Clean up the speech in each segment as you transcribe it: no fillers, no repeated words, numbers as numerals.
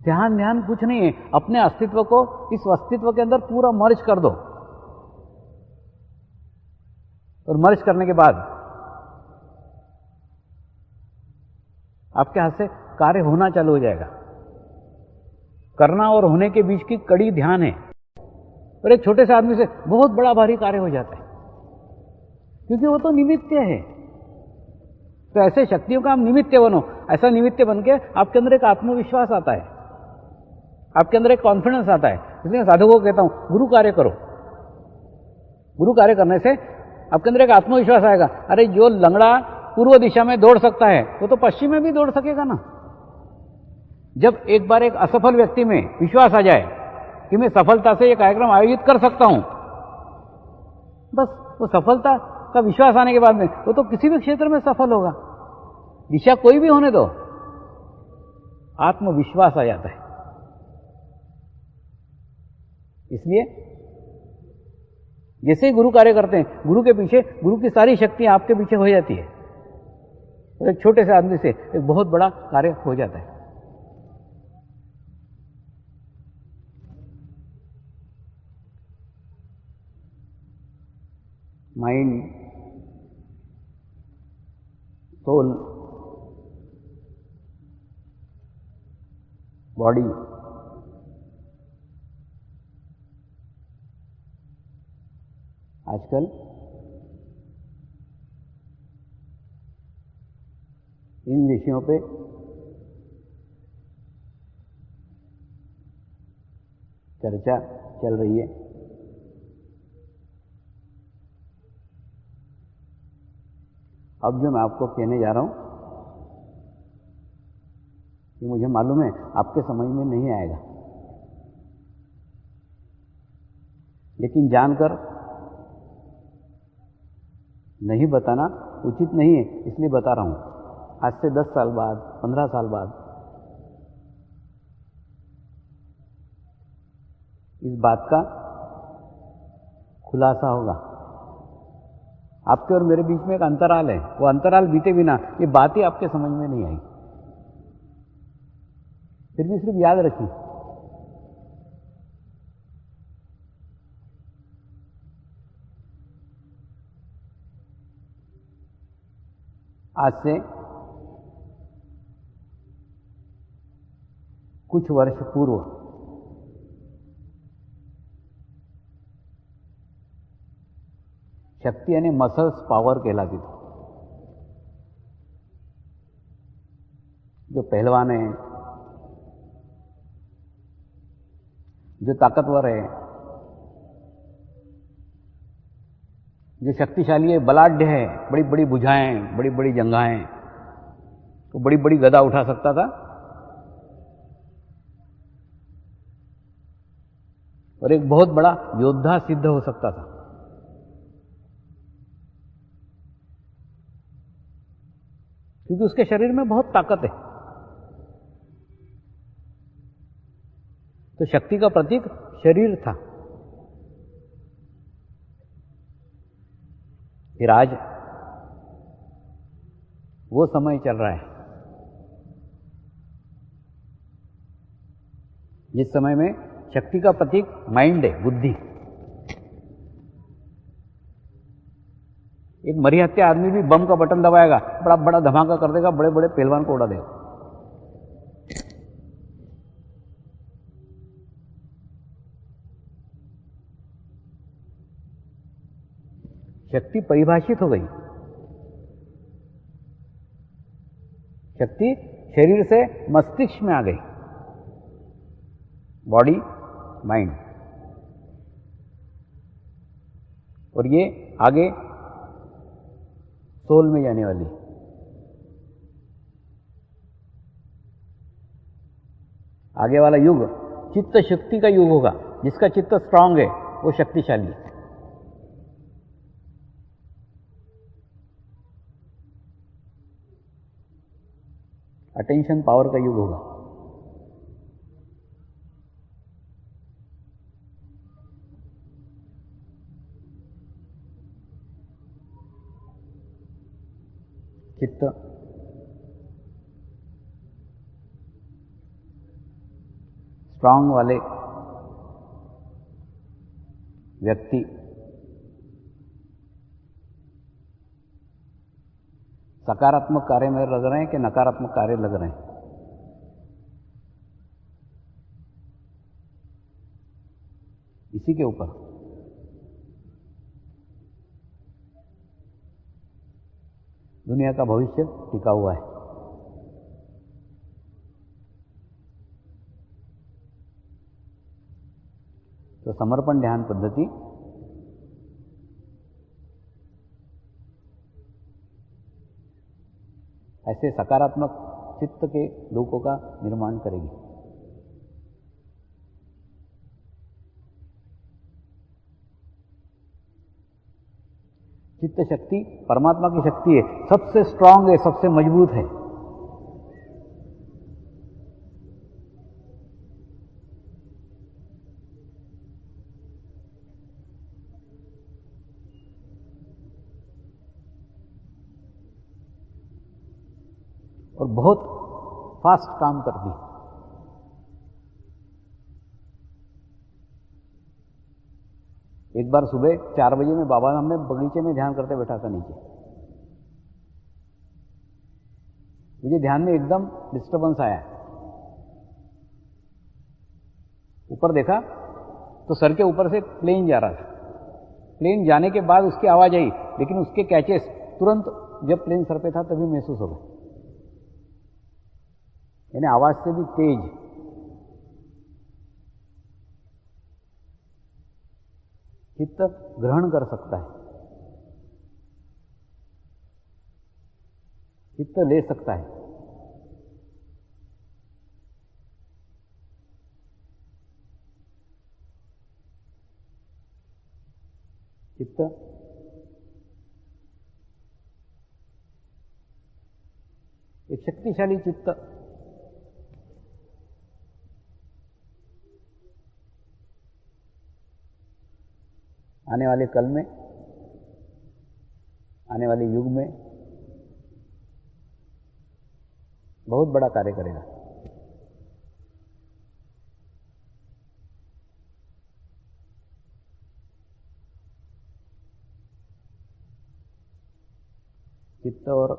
ध्यान ध्यान कुछ नहीं है, अपने अस्तित्व को इस अस्तित्व के अंदर पूरा मर्ज कर दो, और मर्ज करने के बाद आपके हाथ से कार्य होना चालू हो जाएगा। करना और होने के बीच की कड़ी ध्यान है, और एक छोटे से आदमी से बहुत बड़ा भारी कार्य हो जाता है, क्योंकि वो तो निमित्त है। तो ऐसे शक्तियों का आप निमित्त बनो। ऐसा निमित्त बन के आपके अंदर एक आत्मविश्वास आता है, आपके अंदर एक कॉन्फिडेंस आता है। इसलिए साधकों को कहता हूं, गुरु कार्य करो। गुरु कार्य करने से आपके अंदर एक आत्मविश्वास आएगा। अरे जो लंगड़ा पूर्व दिशा में दौड़ सकता है वो तो पश्चिम में भी दौड़ सकेगा ना। जब एक बार एक असफल व्यक्ति में विश्वास आ जाए कि मैं सफलता से ये कार्यक्रम आयोजित कर सकता हूं, बस वो सफलता का विश्वास आने के बाद में वो तो किसी भी क्षेत्र में सफल होगा। दिशा कोई भी होने दो, आत्मविश्वास आ जाता है। इसलिए जैसे ही गुरु कार्य करते हैं, गुरु के पीछे गुरु की सारी शक्तियां आपके पीछे हो जाती है, और एक छोटे से आदमी से एक बहुत बड़ा कार्य हो जाता है। माइंड, सोल, बॉडी, आजकल इन विषयों पे चर्चा चल रही है। अब जो मैं आपको कहने जा रहा हूं, ये मुझे मालूम है आपके समझ में नहीं आएगा, लेकिन जानकर नहीं बताना उचित नहीं है, इसलिए बता रहा हूं। आज से 10 साल बाद, 15 साल बाद इस बात का खुलासा होगा। आपके और मेरे बीच में एक अंतराल है, वो अंतराल बीते बिना ये बात ही आपके समझ में नहीं आई। फिर भी सिर्फ याद रखिए, आज से कुछ वर्ष पूर्व शक्ति यानी मसल्स पावर कहलाती थी। जो पहलवान है, जो ताकतवर है, जो शक्तिशाली है, बलाढ्य है, बड़ी बड़ी भुजाएं, बड़ी बड़ी जंघाएं, तो बड़ी बड़ी गदा उठा सकता था, और एक बहुत बड़ा योद्धा सिद्ध हो सकता था। क्योंकि उसके शरीर में बहुत ताकत है। तो शक्ति का प्रतीक शरीर था। फिर आज वो समय चल रहा है जिस समय में शक्ति का प्रतीक माइंड है, बुद्धि। एक मरी हत्या आदमी भी बम का बटन दबाएगा, बड़ा बड़ा धमाका कर देगा, बड़े बड़े पहलवान को उड़ा देगा। शक्ति परिभाषित हो गई। शक्ति शरीर से मस्तिष्क में आ गई, बॉडी, माइंड, और ये आगे सोल में जाने वाली। आगे वाला युग चित्त शक्ति का युग होगा। जिसका चित्त स्ट्रांग है वो शक्तिशाली है। अटेंशन पावर का युग होगा। चित्त स्ट्रांग वाले व्यक्ति सकारात्मक कार्य में लग रहे हैं कि नकारात्मक कार्य लग रहे हैं? इसी के ऊपर दुनिया का भविष्य टिका हुआ है। तो समर्पण ध्यान पद्धति ऐसे सकारात्मक चित्त के लोगों का निर्माण करेगी। चित्त शक्ति परमात्मा की शक्ति है, सबसे स्ट्रांग है, सबसे मजबूत है। और बहुत फास्ट काम करती है। एक बार सुबह 4 बजे में बाबा ने हमें बगीचे में ध्यान करते बैठा था नीचे। मुझे ध्यान में एकदम डिस्टर्बेंस आया। ऊपर देखा तो सर के ऊपर से प्लेन जा रहा था। प्लेन जाने के बाद उसकी आवाज आई, लेकिन उसके कैचेस तुरंत जब प्लेन सर पे था तभी महसूस हो गए। यानी आवाज से भी तेज। चित्त ग्रहण कर सकता है, चित्त ले सकता है। चित्त एक शक्तिशाली चित्त आने वाले कल में, आने वाले युग में बहुत बड़ा कार्य करेगा। चित्त और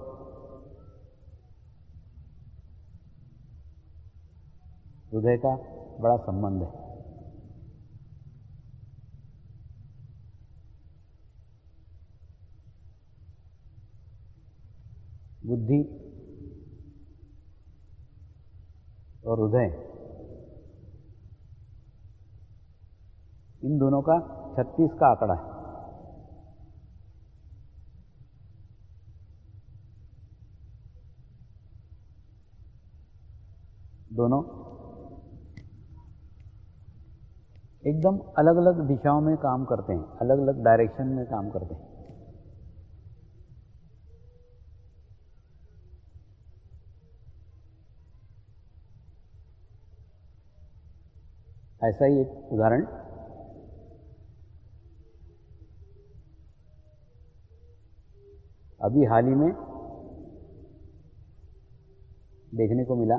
हृदय का बड़ा संबंध है। बुद्धि और हृदय, इन दोनों का 36 का आंकड़ा है। दोनों एकदम अलग अलग दिशाओं में काम करते हैं, अलग अलग डायरेक्शन में काम करते हैं। ऐसा ही एक उदाहरण अभी हाल ही में देखने को मिला।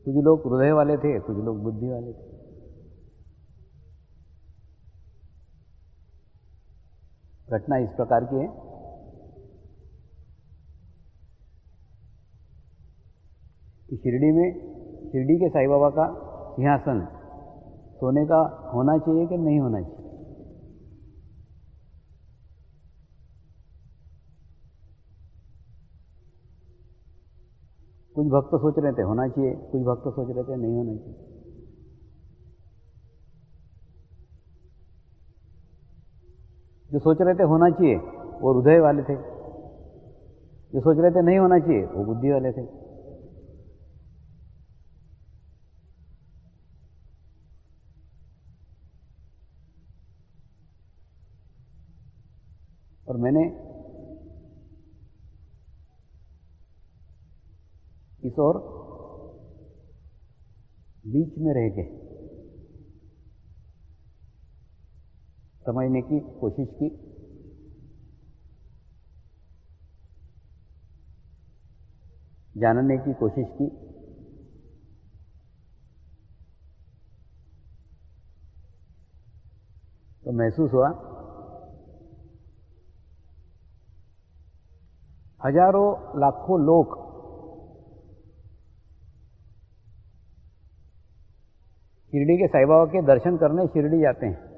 कुछ लोग हृदय वाले थे, कुछ लोग बुद्धि वाले थे। घटना इस प्रकार की है कि शिरडी के साईं बाबा का सिंहासन सोने का होना चाहिए कि नहीं होना चाहिए। कुछ भक्त सोच रहे थे होना चाहिए, कुछ भक्त सोच रहे थे नहीं होना चाहिए। जो सोच रहे थे होना चाहिए वो हृदय वाले थे, जो सोच रहे थे नहीं होना चाहिए वो बुद्धि वाले थे। और मैंने इस और बीच में रह के समझने की कोशिश की जानने की कोशिश की, तो महसूस हुआ हजारों लाखों लोग शिरडी के साईं बाबा के दर्शन करने शिरडी जाते हैं।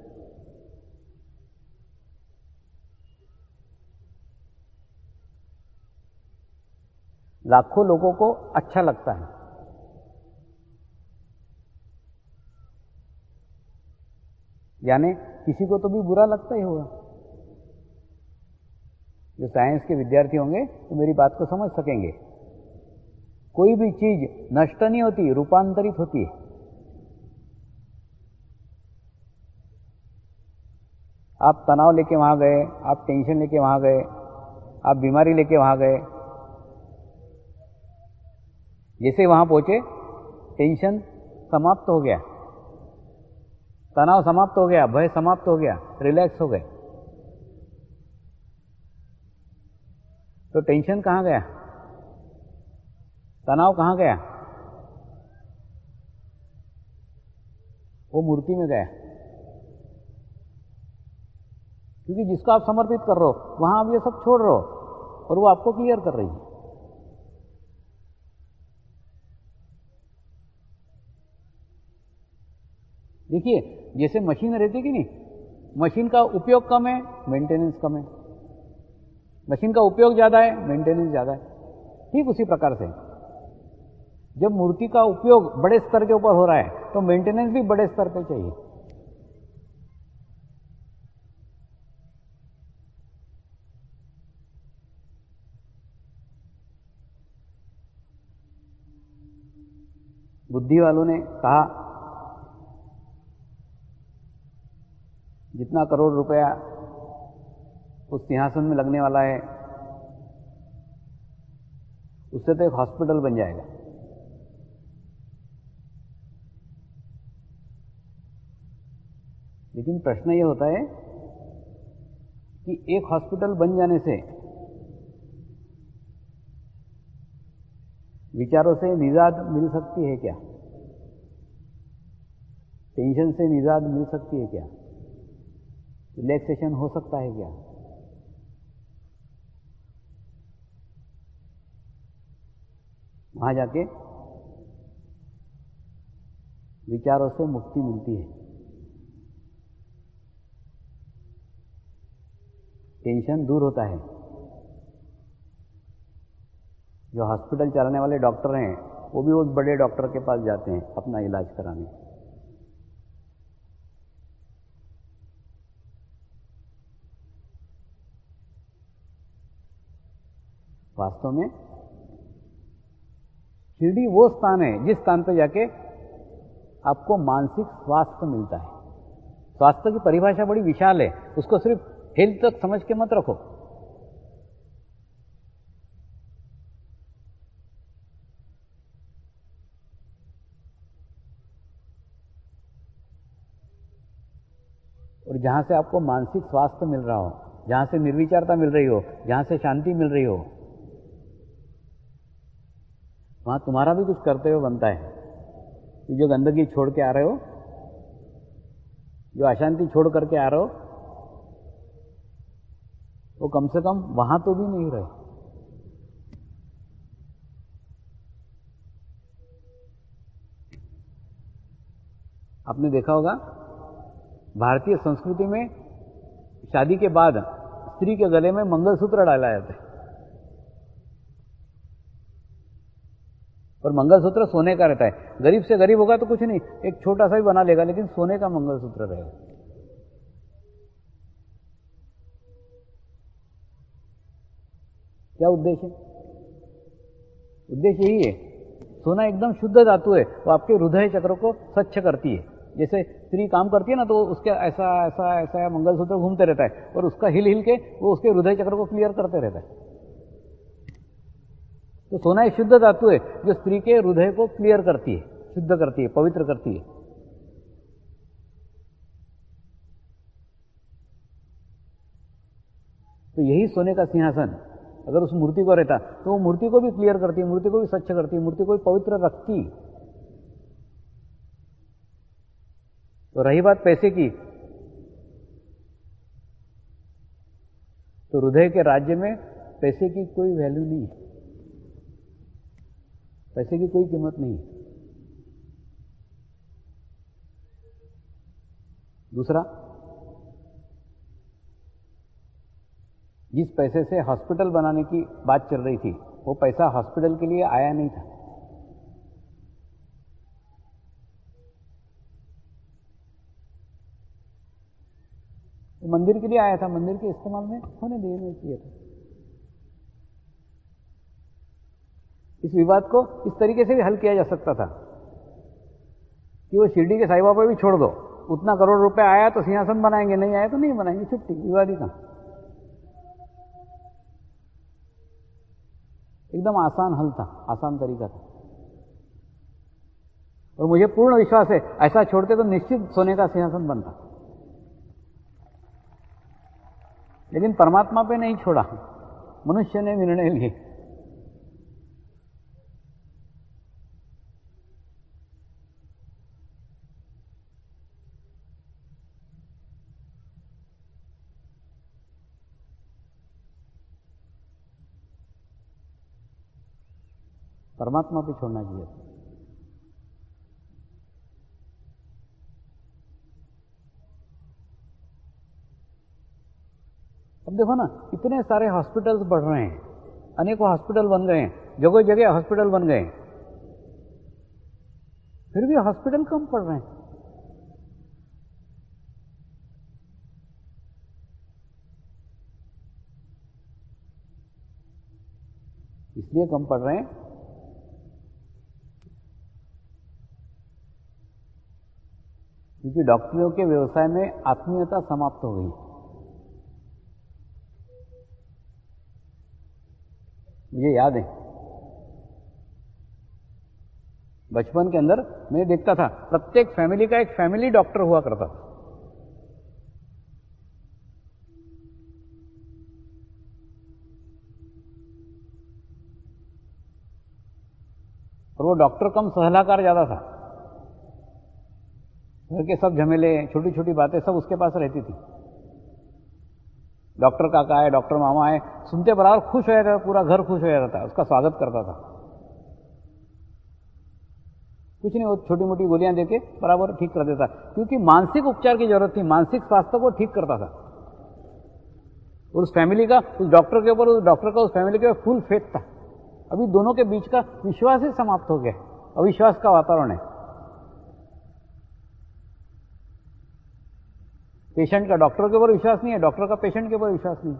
लाखों लोगों को अच्छा लगता है, यानी किसी को तो भी बुरा लगता ही होगा। जो साइंस के विद्यार्थी होंगे तो मेरी बात को समझ सकेंगे। कोई भी चीज नष्ट नहीं होती, रूपांतरित होती है। आप तनाव लेके वहां गए, आप टेंशन लेके वहां गए, आप बीमारी लेके वहां गए, जैसे वहां पहुंचे टेंशन समाप्त हो गया, तनाव समाप्त हो गया, भय समाप्त हो गया, रिलैक्स हो गए। तो टेंशन कहां गया, तनाव कहां गया? वो मूर्ति में गया। क्योंकि जिसको आप समर्पित कर रहे हो वहां आप ये सब छोड़ रहे हो और वो आपको क्लियर कर रही है। देखिए, जैसे मशीन रहती है कि नहीं, मशीन का उपयोग कम है, मेंटेनेंस कम है। मशीन का उपयोग ज्यादा है, मेंटेनेंस ज्यादा है। ठीक उसी प्रकार से जब मूर्ति का उपयोग बड़े स्तर के ऊपर हो रहा है तो मेंटेनेंस भी बड़े स्तर पे चाहिए। बुद्धि वालों ने कहा जितना करोड़ रुपया उस सिंहासन में लगने वाला है उससे तो एक हॉस्पिटल बन जाएगा। लेकिन प्रश्न ये होता है कि एक हॉस्पिटल बन जाने से विचारों से निजात मिल सकती है क्या? टेंशन से निजात मिल सकती है क्या? रिलैक्सेशन हो सकता है क्या? वहां जाके विचारों से मुक्ति मिलती है, टेंशन दूर होता है। जो हॉस्पिटल चलाने वाले डॉक्टर हैं वो भी उस बड़े डॉक्टर के पास जाते हैं अपना इलाज कराने। वास्तव में शिरडी वो स्थान है जिस स्थान पर जाके आपको मानसिक स्वास्थ्य मिलता है। स्वास्थ्य की परिभाषा बड़ी विशाल है, उसको सिर्फ हेल्थ तक समझ के मत रखो। और जहां से आपको मानसिक स्वास्थ्य मिल रहा हो, जहां से निर्विचारता मिल रही हो, जहां से शांति मिल रही हो, वहां तुम्हारा भी कुछ कर्तव्य बनता है। कि जो गंदगी छोड़ के आ रहे हो, जो अशांति छोड़ करके आ रहे हो, वो कम से कम वहां तो भी नहीं रहे। आपने देखा होगा भारतीय संस्कृति में शादी के बाद स्त्री के गले में मंगलसूत्र डाला जाता है, और मंगलसूत्र सोने का रहता है। गरीब से गरीब होगा तो कुछ नहीं, एक छोटा सा भी बना लेगा, लेकिन सोने का मंगलसूत्र रहेगा। क्या उद्देश्य है? उद्देश्य यही है, सोना एकदम शुद्ध धातु है, वो आपके हृदय चक्र को स्वच्छ करती है। जैसे स्त्री काम करती है ना, तो उसके ऐसा ऐसा ऐसा मंगलसूत्र घूमते रहता है और उसका हिल हिल के वो उसके हृदय चक्र को क्लियर करते रहता है। तो सोना एक शुद्ध धातु है जो स्त्री के हृदय को क्लियर करती है, शुद्ध करती है, पवित्र करती है। तो यही सोने का सिंहासन अगर उस मूर्ति को रहता तो वो मूर्ति को भी क्लियर करती, मूर्ति को भी स्वच्छ करती, मूर्ति को भी पवित्र रखती। तो रही बात पैसे की, तो हृदय के राज्य में पैसे की कोई वैल्यू नहीं है, पैसे की कोई कीमत नहीं। दूसरा, जिस पैसे से हॉस्पिटल बनाने की बात चल रही थी, वो पैसा हॉस्पिटल के लिए आया नहीं था, वो मंदिर के लिए आया था, मंदिर के इस्तेमाल में होने देना चाहिए था। इस विवाद को इस तरीके से भी हल किया जा सकता था कि वो शिरडी के साईं बाबा भी छोड़ दो, उतना करोड़ रुपए आया तो सिंहासन बनाएंगे, नहीं आया तो नहीं बनाएंगे, छुट्टी, विवाद ही था। एकदम आसान हल था, आसान तरीका था। और मुझे पूर्ण विश्वास है ऐसा छोड़ते तो निश्चित सोने का सिंहासन बनता, लेकिन परमात्मा पे नहीं छोड़ा, मनुष्य ने निर्णय लिए। परमात्मा पे छोड़ना चाहिए। अब देखो ना, इतने सारे हॉस्पिटल्स बढ़ रहे हैं, अनेकों हॉस्पिटल बन गए हैं, जगह जगह हॉस्पिटल बन गए हैं, फिर भी हॉस्पिटल कम पड़ रहे हैं। इसलिए कम पड़ रहे हैं क्योंकि डॉक्टरों के व्यवसाय में आत्मीयता समाप्त हो गई। मुझे याद है, बचपन के अंदर मैं देखता था प्रत्येक फैमिली का एक फैमिली डॉक्टर हुआ करता था। और वो डॉक्टर कम सलाहकार ज्यादा था। घर के सब झमेले, छोटी छोटी बातें सब उसके पास रहती थी। डॉक्टर काका है, डॉक्टर मामा है, सुनते बराबर खुश हो जाता था, पूरा घर खुश हो जाता था, उसका स्वागत करता था। कुछ नहीं, वो छोटी मोटी गोलियां देके बराबर ठीक कर देता, क्योंकि मानसिक उपचार की जरूरत थी, मानसिक स्वास्थ्य को ठीक करता था। और उस फैमिली का, उस डॉक्टर के ऊपर, उस डॉक्टर का उस फैमिली के ऊपर फुल फेथ था। अभी दोनों के बीच का विश्वास ही समाप्त हो गया, अविश्वास का वातावरण है। पेशेंट का डॉक्टर के ऊपर विश्वास नहीं है, डॉक्टर का पेशेंट के ऊपर विश्वास नहीं।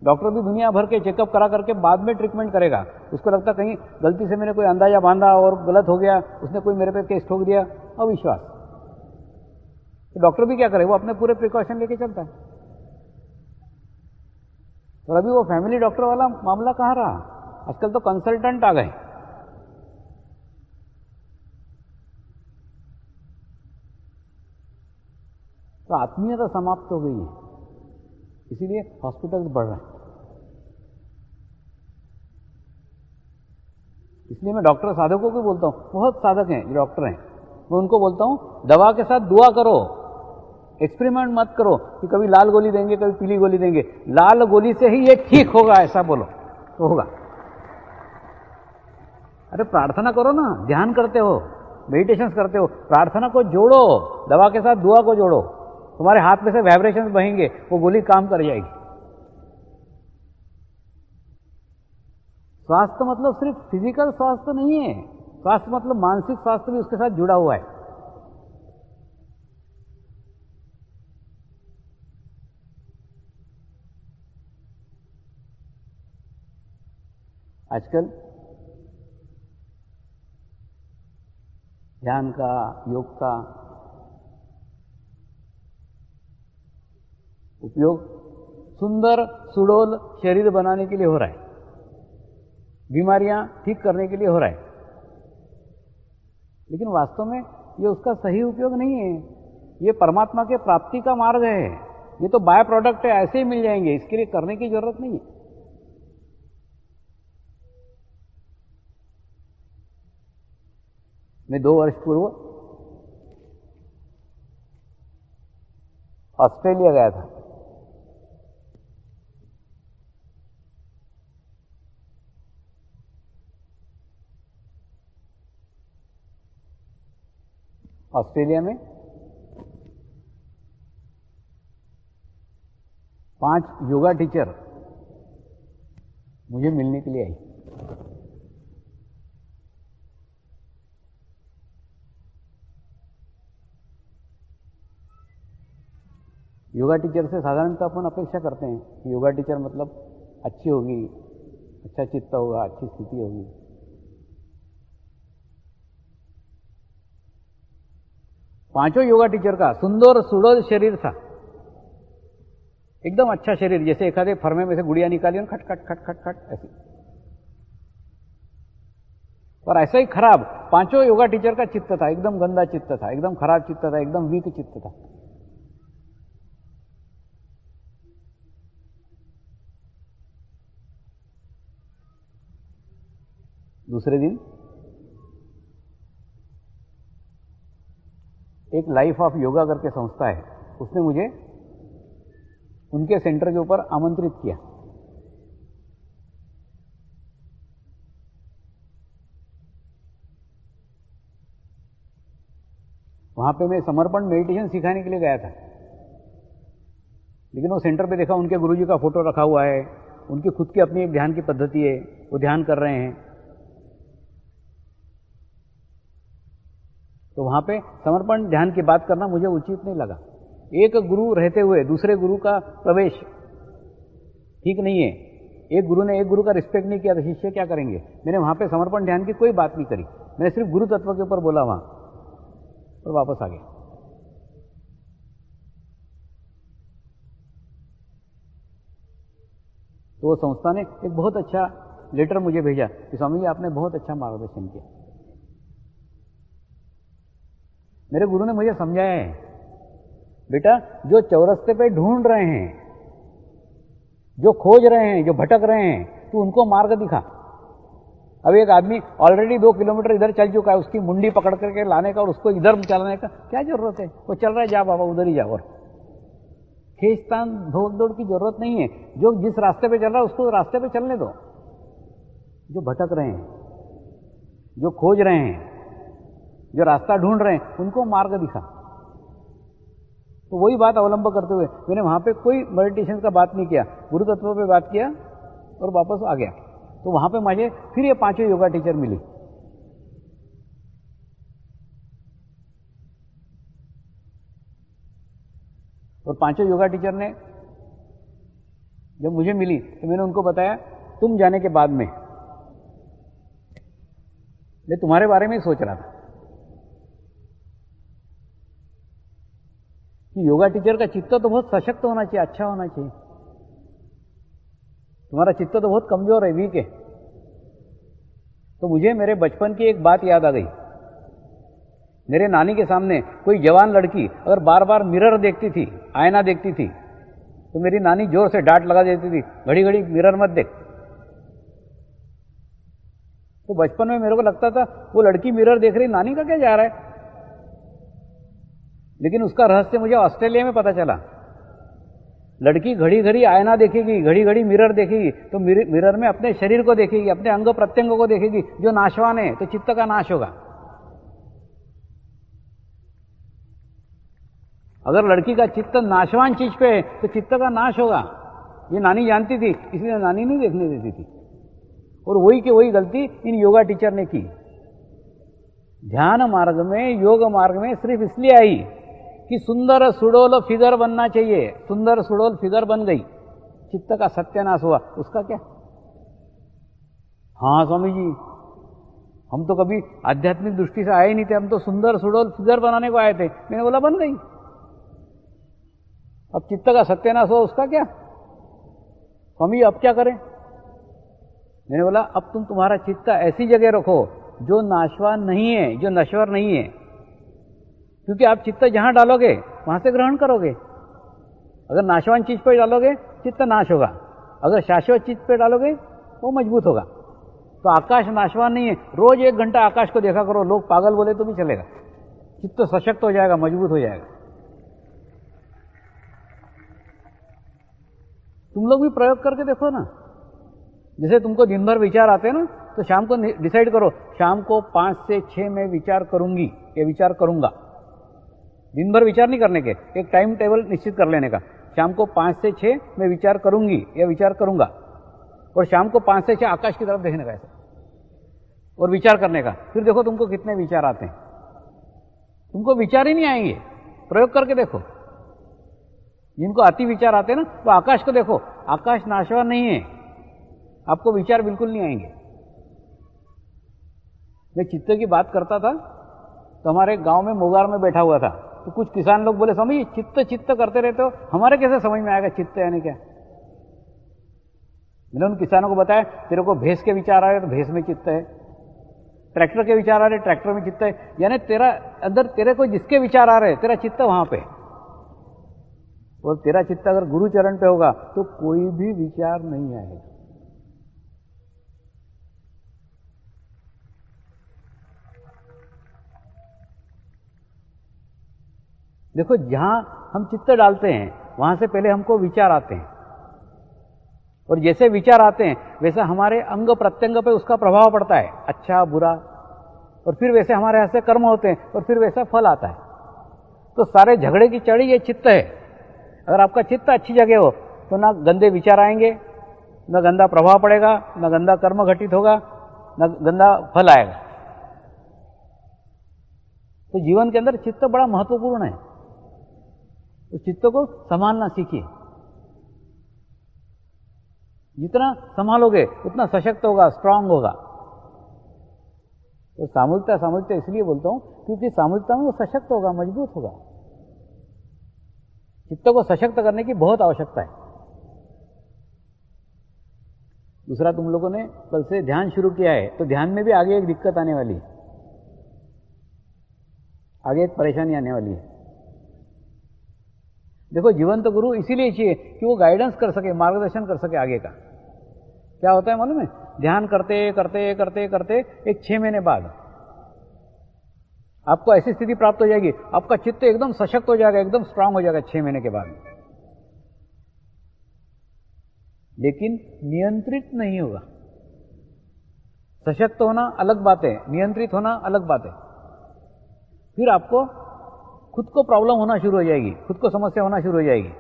डॉक्टर भी दुनिया भर के चेकअप करा करके बाद में ट्रीटमेंट करेगा। उसको लगता कहीं गलती से मैंने कोई अंदाजा बांधा और गलत हो गया, उसने कोई मेरे पे केस ठोक दिया, अविश्वास। तो डॉक्टर भी क्या करे, वो अपने पूरे प्रिकॉशन लेके चलता है। और अभी वो फैमिली डॉक्टर वाला मामला कहां रहा, आजकल तो कंसल्टेंट आ गए। तो आत्मीयता समाप्त हो गई है, इसीलिए हॉस्पिटल्स बढ़ रहे हैं। इसलिए मैं डॉक्टर साधकों को बोलता हूं, बहुत साधक हैं जो डॉक्टर हैं, मैं उनको बोलता हूं दवा के साथ दुआ करो, एक्सपेरिमेंट मत करो कि कभी लाल गोली देंगे कभी पीली गोली देंगे, लाल गोली से ही ये ठीक होगा ऐसा बोलो तो होगा। अरे प्रार्थना करो ना, ध्यान करते हो, मेडिटेशन करते हो, प्रार्थना को जोड़ो, दवा के साथ दुआ को जोड़ो, तुम्हारे हाथ में से वाइब्रेशंस बहेंगे, वो गोली काम कर जाएगी। स्वास्थ्य मतलब सिर्फ फिजिकल स्वास्थ्य नहीं है, स्वास्थ्य मतलब मानसिक स्वास्थ्य भी उसके साथ जुड़ा हुआ है। आजकल ध्यान का, योग का उपयोग सुंदर सुडौल शरीर बनाने के लिए हो रहा है, बीमारियां ठीक करने के लिए हो रहा है, लेकिन वास्तव में ये उसका सही उपयोग नहीं है। ये परमात्मा के प्राप्ति का मार्ग है, ये तो बाय प्रोडक्ट है, ऐसे ही मिल जाएंगे, इसके लिए करने की जरूरत नहीं है। मैं 2 वर्ष पूर्व ऑस्ट्रेलिया गया था। ऑस्ट्रेलिया में 5 योगा टीचर मुझे मिलने के लिए आई। योगा टीचर से साधारणतः अपन अपेक्षा करते हैं कि योगा टीचर मतलब अच्छी होगी, अच्छा चित्त होगा, अच्छी स्थिति होगी। पांचों योगा टीचर का सुंदर सुडोल शरीर था, एकदम अच्छा शरीर, जैसे एखादे फर्मे में से गुड़िया निकाली और खट खट खट खट खट ऐसी। और ऐसा ही खराब पांचों योगा टीचर का चित्त था, एकदम गंदा चित्त था, एकदम खराब चित्त था, एकदम वीक चित्त था। दूसरे दिन एक लाइफ ऑफ योगा करके संस्था है, उसने मुझे उनके सेंटर के ऊपर आमंत्रित किया। वहां पे मैं समर्पण मेडिटेशन सिखाने के लिए गया था, लेकिन वो सेंटर पे देखा उनके गुरुजी का फोटो रखा हुआ है, उनकी खुद की अपनी एक ध्यान की पद्धति है, वो ध्यान कर रहे हैं। तो वहां पे समर्पण ध्यान की बात करना मुझे उचित नहीं लगा। एक गुरु रहते हुए दूसरे गुरु का प्रवेश ठीक नहीं है। एक गुरु ने एक गुरु का रिस्पेक्ट नहीं किया तो शिष्य क्या करेंगे। मैंने वहां पे समर्पण ध्यान की कोई बात नहीं करी, मैंने सिर्फ गुरु तत्व के ऊपर बोला वहां और वापस आ गया। तो वो संस्था ने एक बहुत अच्छा लेटर मुझे भेजा कि स्वामी जी आपने बहुत अच्छा मार्गदर्शन किया। मेरे गुरु ने मुझे समझाया है, बेटा जो चौरस्ते पे ढूंढ रहे हैं, जो खोज रहे हैं, जो भटक रहे हैं, तू उनको मार्ग दिखा। अब एक आदमी ऑलरेडी 2 किलोमीटर इधर चल चुका है, उसकी मुंडी पकड़ करके लाने का और उसको इधर चलाने का क्या जरूरत है। वो चल रहा है, जा बाबा उधर ही जा, और खींचतान भाग दौड़ की जरूरत नहीं है। जो जिस रास्ते पे चल रहा है उसको रास्ते पे चलने दो। जो भटक रहे हैं, जो खोज रहे हैं, जो रास्ता ढूंढ रहे हैं, उनको मार्ग दिखा। तो वही बात अवलंब करते हुए मैंने वहां पे कोई मेडिटेशन का बात नहीं किया, गुरु तत्व पे बात किया और वापस आ गया। तो वहां पे मुझे फिर ये 5 योगा टीचर मिली। और 5 योगा टीचर ने जब मुझे मिली तो मैंने उनको बताया, तुम जाने के बाद में मैं तुम्हारे बारे में ही सोच रहा था कि योगा टीचर का चित्त तो बहुत सशक्त होना चाहिए, अच्छा होना चाहिए। तुम्हारा चित्त तो बहुत कमजोर है, वीक है। तो मुझे मेरे बचपन की एक बात याद आ गई। मेरे नानी के सामने कोई जवान लड़की अगर बार बार मिरर देखती थी, आईना देखती थी, तो मेरी नानी जोर से डांट लगा देती थी, घड़ी घड़ी मिरर मत देख। तो बचपन में मेरे को लगता था वो लड़की मिरर देख रही, नानी का क्या जा रहा है। लेकिन उसका रहस्य मुझे ऑस्ट्रेलिया में पता चला। लड़की घड़ी घड़ी आईना देखेगी, घड़ी घड़ी मिरर देखेगी, तो मिरर में अपने शरीर को देखेगी, अपने अंग प्रत्यंगों को देखेगी जो नाशवान है, तो चित्त का नाश होगा। अगर लड़की का चित्त नाशवान चीज पे है तो चित्त का नाश होगा। ये नानी जानती थी, इसलिए नानी नहीं देखने देती थी। और वही की वही गलती इन योगा टीचर ने की। ध्यान मार्ग में, योग मार्ग में सिर्फ इसलिए आई कि सुंदर सुडोल फिगर बनना चाहिए। सुंदर सुडोल फिगर बन गई, चित्त का सत्यानाश हुआ, उसका क्या। हाँ स्वामी जी, हम तो कभी आध्यात्मिक दृष्टि से आए ही नहीं थे, हम तो सुंदर सुडोल फिगर बनाने को आए थे। मैंने बोला बन गई, अब चित्त का सत्यानाश हुआ, उसका क्या। स्वामी अब क्या करें। मैंने बोला अब तुम तुम्हारा चित्त ऐसी जगह रखो जो नाशवान नहीं है, जो नश्वर नहीं है, क्योंकि आप चित्त जहां डालोगे वहां से ग्रहण करोगे। अगर नाशवान चीज पे डालोगे चित्त नाश होगा, अगर शाश्वत चीज पे डालोगे वो मजबूत होगा। तो आकाश नाशवान नहीं है। रोज 1 घंटा आकाश को देखा करो, लोग पागल बोले तो भी चलेगा, चित्त सशक्त हो जाएगा, मजबूत हो जाएगा। तुम लोग भी प्रयोग करके देखो ना। जैसे तुमको दिन भर विचार आते हैं ना, तो शाम को डिसाइड करो, शाम को 5 से 6 में विचार करूंगी या विचार करूंगा। दिन भर विचार नहीं करने के, एक टाइम टेबल निश्चित कर लेने का, शाम को 5 से 6 में विचार करूंगी या विचार करूंगा। और शाम को 5 से 6 आकाश की तरफ देखने का ऐसे और विचार करने का। फिर देखो तुमको कितने विचार आते हैं। तुमको विचार ही नहीं आएंगे, प्रयोग करके देखो। जिनको अति विचार आते हैं ना, वो आकाश को देखो, आकाश नाशवान नहीं है, आपको विचार बिल्कुल नहीं आएंगे। मैं चित्त की बात करता था तो हमारे गांव में मोगार में बैठा हुआ था, तो कुछ किसान लोग बोले, समझिए चित्त चित्त करते रहते हो, हमारे कैसे समझ में आएगा चित्त यानी क्या। मैंने उन किसानों को बताया, तेरे को भैंस के विचार आ रहे तो भैंस में चित्त है, ट्रैक्टर के विचार आ रहे ट्रैक्टर में चित्त है, यानी तेरा अंदर तेरे को जिसके विचार आ रहे तेरा चित्त वहां पे। और तेरा चित्त अगर गुरु चरण पे होगा तो कोई भी विचार नहीं आएगा। देखो, जहां हम चित्त डालते हैं वहां से पहले हमको विचार आते हैं, और जैसे विचार आते हैं वैसा हमारे अंग प्रत्यंग पे उसका प्रभाव पड़ता है, अच्छा बुरा, और फिर वैसे हमारे हाथ से कर्म होते हैं और फिर वैसा फल आता है। तो सारे झगड़े की जड़ी ये चित्त है। अगर आपका चित्त अच्छी जगह हो तो ना गंदे विचार आएंगे, न गंदा प्रभाव पड़ेगा, न गंदा कर्म घटित होगा, न गंदा फल आएगा। तो जीवन के अंदर चित्त बड़ा महत्वपूर्ण है। तो चित्त को संभालना सीखिए। जितना संभालोगे उतना सशक्त होगा, स्ट्रांग होगा। तो सामूहिकता इसलिए बोलता हूं क्योंकि सामूहिकता में वो सशक्त होगा, मजबूत होगा। चित्त को सशक्त करने की बहुत आवश्यकता है। दूसरा, तुम लोगों ने कल से ध्यान शुरू किया है, तो ध्यान में भी आगे एक दिक्कत आने वाली है, आगे एक परेशानी आने वाली है। देखो, जीवंत गुरु इसीलिए चाहिए कि वो गाइडेंस कर सके, मार्गदर्शन कर सके आगे का। क्या होता है मालूम है, ध्यान करते करते करते करते एक 6 महीने बाद आपको ऐसी स्थिति प्राप्त हो जाएगी, आपका चित्त एकदम सशक्त हो जाएगा, एकदम स्ट्रांग हो जाएगा 6 महीने के बाद। लेकिन नियंत्रित नहीं होगा। सशक्त होना अलग बात है, नियंत्रित होना अलग बात है। फिर आपको खुद को प्रॉब्लम होना शुरू हो जाएगी, खुद को समस्या होना शुरू हो जाएगी।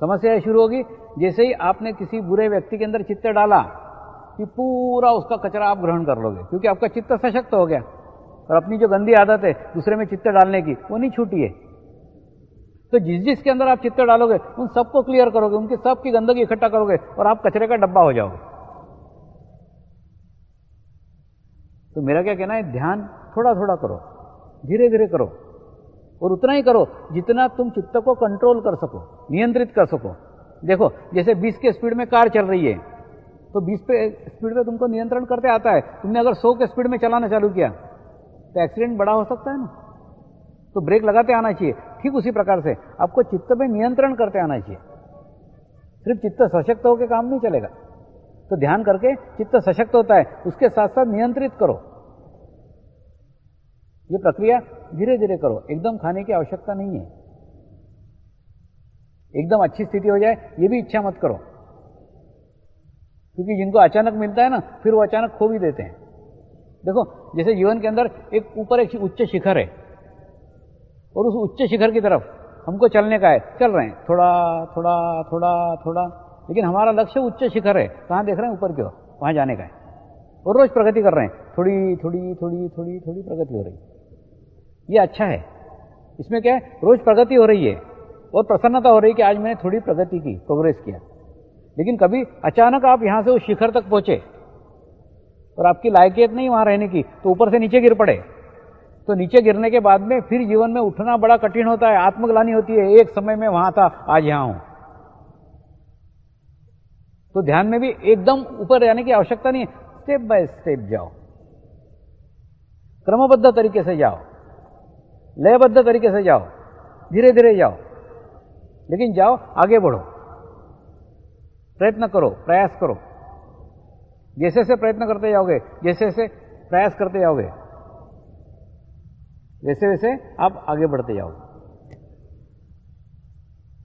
समस्या शुरू होगी जैसे ही आपने किसी बुरे व्यक्ति के अंदर चित्त डाला कि पूरा उसका कचरा आप ग्रहण कर लोगे, क्योंकि आपका चित्त सशक्त हो गया। और अपनी जो गंदी आदत है दूसरे में चित्त डालने की, वो नहीं छूटी है। तो जिस जिसके अंदर आप चित्त डालोगे उन सबको क्लियर करोगे, उनकी सबकी गंदगी इकट्ठा करोगे और आप कचरे का डब्बा हो जाओगे। तो मेरा क्या कहना है, ध्यान थोड़ा थोड़ा करो, धीरे धीरे करो, और उतना ही करो जितना तुम चित्त को कंट्रोल कर सको, नियंत्रित कर सको। देखो, जैसे 20 के स्पीड में कार चल रही है, तो 20 पे स्पीड पे तुमको नियंत्रण करते आता है। तुमने अगर 100 के स्पीड में चलाना चालू किया तो एक्सीडेंट बड़ा हो सकता है ना, तो ब्रेक लगाते आना चाहिए। ठीक उसी प्रकार से आपको चित्त पे नियंत्रण करते आना चाहिए। सिर्फ चित्त सशक्त होकर काम नहीं चलेगा। तो ध्यान करके चित्त सशक्त होता है, उसके साथ साथ नियंत्रित करो। ये प्रक्रिया धीरे धीरे करो, एकदम खाने की आवश्यकता नहीं है। एकदम अच्छी स्थिति हो जाए ये भी इच्छा मत करो, क्योंकि जिनको अचानक मिलता है ना, फिर वो अचानक खो भी देते हैं। देखो, जैसे जीवन के अंदर एक ऊपर एक उच्च शिखर है, और उस उच्च शिखर की तरफ हमको चलने का है, चल रहे हैं थोड़ा थोड़ा थोड़ा थोड़ा, लेकिन हमारा लक्ष्य उच्च शिखर है। कहाँ देख रहे हैं? ऊपर की ओर, वहां जाने का है। और रोज प्रगति कर रहे हैं, थोड़ी थोड़ी थोड़ी थोड़ी थोड़ी प्रगति हो रही है। ये अच्छा है। इसमें क्या है, रोज प्रगति हो रही है और प्रसन्नता हो रही है कि आज मैंने थोड़ी प्रगति की, प्रोग्रेस किया। लेकिन कभी अचानक आप यहां से उस शिखर तक पहुंचे और आपकी लायकियत नहीं वहां रहने की, तो ऊपर से नीचे गिर पड़े, तो नीचे गिरने के बाद में फिर जीवन में उठना बड़ा कठिन होता है, आत्मग्लानि होती है। एक समय में वहां था, आज यहां हूं। तो ध्यान में भी एकदम ऊपर जाने की आवश्यकता नहीं है, स्टेप बाय स्टेप जाओ, क्रमबद्ध तरीके से जाओ, लयबद्ध तरीके से जाओ, धीरे धीरे जाओ। लेकिन जाओ, आगे बढ़ो, प्रयत्न करो, प्रयास करो। जैसे जैसे प्रयत्न करते जाओगे, जैसे जैसे प्रयास करते जाओगे, वैसे वैसे आप आगे बढ़ते जाओगे।